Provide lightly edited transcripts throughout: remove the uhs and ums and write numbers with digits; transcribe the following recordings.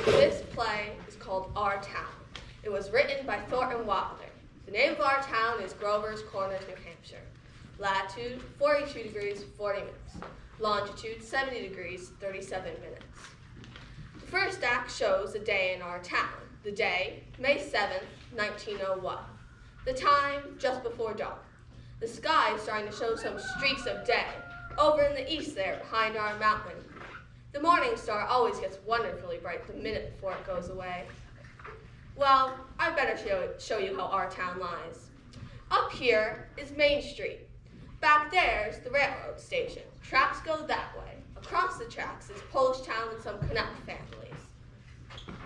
This play is called Our Town. It was written by Thornton Wilder. The name of our town is Grover's Corners, New Hampshire. Latitude, 42 degrees, 40 minutes. Longitude, 70 degrees, 37 minutes. The first act shows a day in our town. The day, May 7th, 1901. The time, just before dawn. The sky is starting to show some streaks of day. Over in the east there, behind our mountain. The morning star always gets wonderfully bright the minute before it goes away. Well, I better show you how our town lies. Up here is Main Street. Back there's the railroad station. Tracks go that way. Across the tracks is Polish Town and some Canuck families.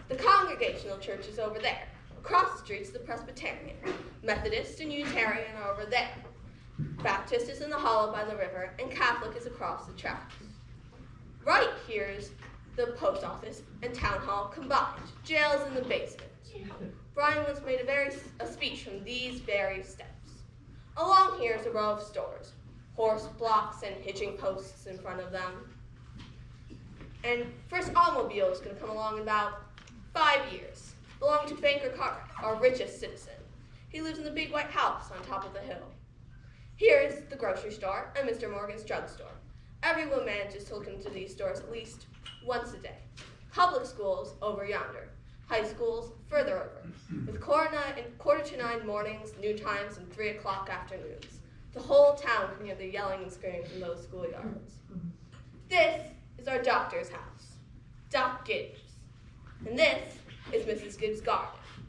The Congregational Church is over there. Across the street's the Presbyterian. Methodist and Unitarian are over there. Baptist is in the hollow by the river, and Catholic is across the tracks. Right here's the post office and town hall combined. Jail is in the basement. Brian once made a speech from these very steps. Along here is a row of stores, horse blocks and hitching posts in front of them. And first automobile is going to come along in about 5 years. Belonging to Banker Cartwright, our richest citizen. He lives in the big white house on top of the hill. Here is the grocery store and Mr. Morgan's drugstore. Everyone manages to look into these stores at least once a day. Public schools over yonder. High schools further over. With quarter to 9 mornings, noon times, and 3 o'clock afternoons. The whole town can hear the yelling and screaming from those schoolyards. This is our doctor's house, Doc Gibbs. And this is Mrs. Gibbs' garden,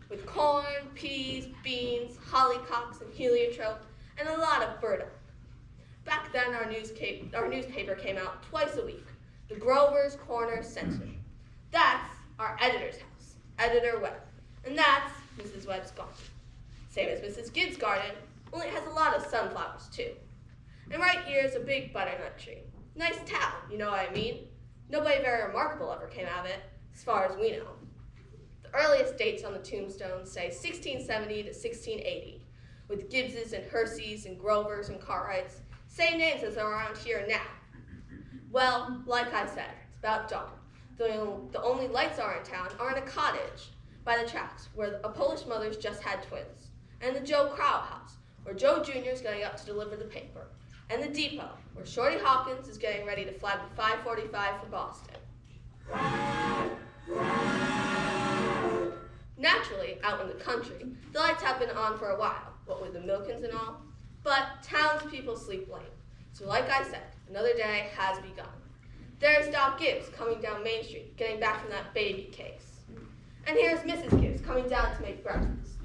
with corn, peas, beans, hollyhocks, and heliotrope, and a lot of burdock. Back then, our newspaper came out twice a week, the Grover's Corner Sentinel. That's our editor's house, Editor Webb, and that's Mrs. Webb's garden. Same as Mrs. Gibbs' garden, only it has a lot of sunflowers too. And right here is a big butternut tree. Nice town, you know what I mean? Nobody very remarkable ever came out of it, as far as we know. The earliest dates on the tombstones say 1670 to 1680, with Gibbses and Herseys and Grovers and Cartwrights, same names as are around here now. Well, like I said, it's about dawn. The only lights are in town are in a cottage by the tracks, where a Polish mother's just had twins, and the Joe Crow house, where Joe Jr. is getting up to deliver the paper, and the depot, where Shorty Hawkins is getting ready to fly the 545 for Boston. Naturally, out in the country, the lights have been on for a while, what with the Milkins and all, but townspeople sleep late. So like I said, another day has begun. There's Doc Gibbs coming down Main Street, getting back from that baby case. And here's Mrs. Gibbs coming down to make breakfast.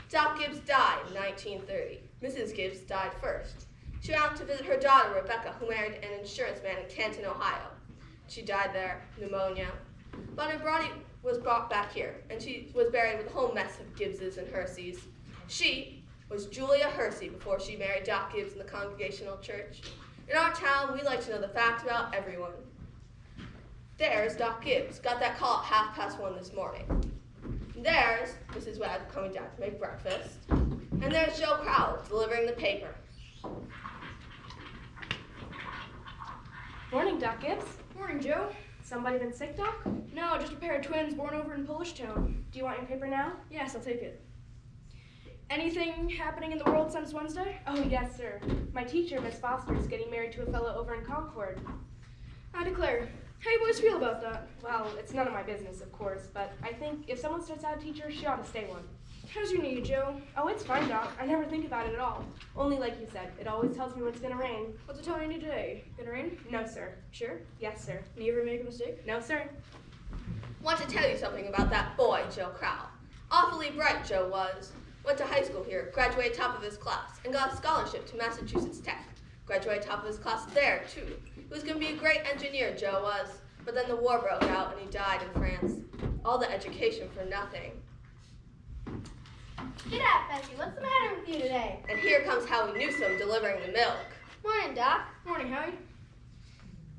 Doc Gibbs died in 1930. Mrs. Gibbs died first. She went out to visit her daughter, Rebecca, who married an insurance man in Canton, Ohio. She died there, pneumonia. But her body was brought back here, and she was buried with a whole mess of Gibbses and Herseys. She was Julia Hersey before she married Doc Gibbs in the Congregational Church. In our town, we like to know the facts about everyone. There's Doc Gibbs, got that call at 1:30 this morning. There's Mrs. Webb coming down to make breakfast. And there's Joe Crowell delivering the paper. Morning, Doc Gibbs. Morning, Joe. Somebody been sick, Doc? No, just a pair of twins born over in Polish Town. Do you want your paper now? Yes, I'll take it. Anything happening in the world since Wednesday? Oh, yes, sir. My teacher, Miss Foster, is getting married to a fellow over in Concord. I declare. How you boys feel about that? Well, it's none of my business, of course, but I think if someone starts out a teacher, she ought to stay one. How's your knee, Joe? Oh, it's fine, Doc. I never think about it at all. Only like you said, it always tells me when it's gonna rain. What's it telling you today? Gonna rain? No, sir. Sure? Yes, sir. You ever make a mistake? No, sir. Want to tell you something about that boy, Joe Crowell. Awfully bright Joe was. Went to high school here, graduated top of his class, and got a scholarship to Massachusetts Tech. Graduated top of his class there, too. He was going to be a great engineer, Joe was. But then the war broke out and he died in France. All the education for nothing. Get up, Bessie. What's the matter with you today? And here comes Howie Newsom delivering the milk. Morning, Doc. Morning, Howie.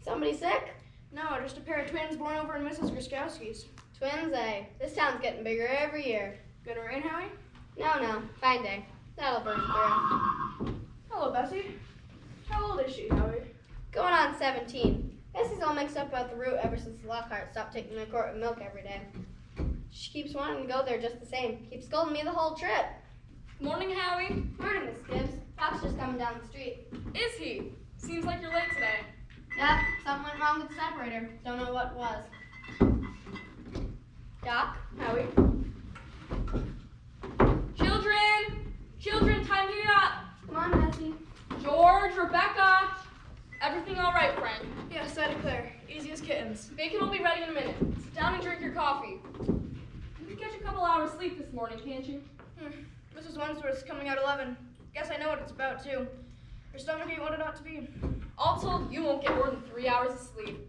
Somebody sick? No, just a pair of twins born over in Mrs. Gruskowski's. Twins, eh? This town's getting bigger every year. Gonna rain, Howie? No. Fine day. That'll burn through. Hello, Bessie. How old is she, Howie? Going on 17. Bessie's all mixed up about the route ever since Lockhart stopped taking a quart of milk every day. She keeps wanting to go there just the same. Keeps scolding me the whole trip. Morning, Howie. Morning, Miss Gibbs. Doc's just coming down the street. Is he? Seems like you're late today. Yep, something went wrong with the separator. Don't know what it was. Doc? Howie? Children, time to get up. Come on, Bessie. George, Rebecca. Everything all right, friend? Yes, I declare. Easy as kittens. Bacon will be ready in a minute. Sit down and drink your coffee. You can catch a couple hours sleep this morning, can't you? Mrs. Wentworth's coming out 11. Guess I know what it's about, too. Her stomach ain't what it ought to be. All told, you won't get more than 3 hours of sleep.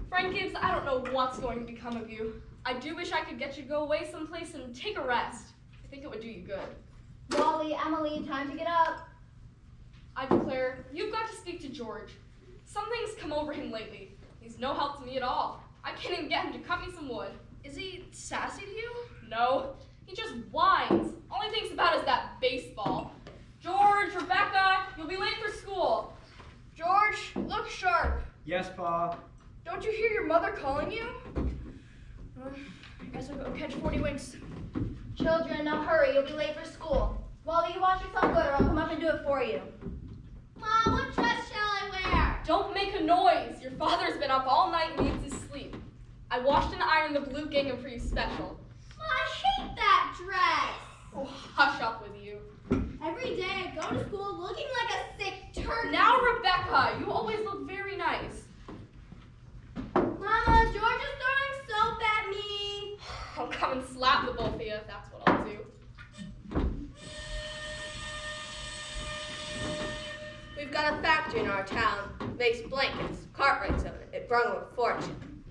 Friend Gibbs, I don't know what's going to become of you. I do wish I could get you to go away someplace and take a rest. I think it would do you good. Wally, Emily, time to get up. I declare, you've got to speak to George. Something's come over him lately. He's no help to me at all. I can't even get him to cut me some wood. Is he sassy to you? No, he just whines. All he thinks about is that baseball. George, Rebecca, Yes, Pa. Don't you hear your mother calling you? Well, I guess I'll go catch 40 winks. Children, now hurry, you'll be late for school. Wally, you wash yourself good or I'll come up and do it for you. Mom, what dress shall I wear? Don't make a noise. Your father's been up all night and needs his sleep. I washed and ironed the blue gingham for you special. I hate that dress. Oh, hush up with you. Every day I go to school looking like a sick turkey. Now, Rebecca, you always look very nice. Mama, George is throwing soap at me. I'll come and slap the both of you if that's what I'll do. We've got a factory in our town. Makes blankets, cartwrights of it. It brung him a fortune.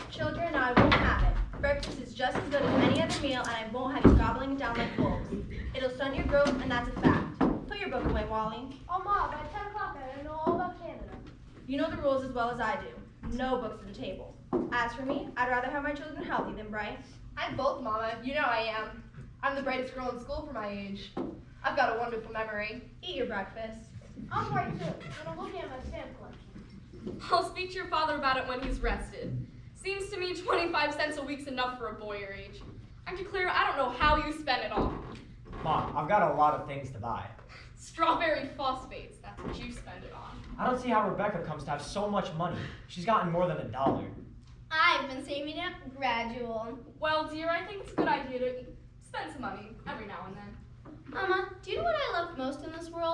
Children, I won't have it. Breakfast is just as good as any other meal, and I won't have you gobbling it down like wolves. It'll stunt your growth, and that's a fact. Put your book away, Wally. Oh, Mom, by 10 o'clock I know all about Canada. You know the rules as well as I do. No books at the table. As for me, I'd rather have my children healthy than bright. I'm both, Mama. You know I am. I'm the brightest girl in school for my age. I've got a wonderful memory. Eat your breakfast. I'm bright too, and I'm looking at my stamp collection. I'll speak to your father about it when he's rested. Seems to me 25 cents a week's enough for a boy your age. Aren't you clear? I don't know how you spend it all. Mom, I've got a lot of things to buy. Strawberry phosphates, that's what you spend it on. I don't see how Rebecca comes to have so much money. She's gotten more than $1. I've been saving up gradual. Well, dear, I think it's a good idea to spend some money every now and then. Mama, do you know what I love most in this world?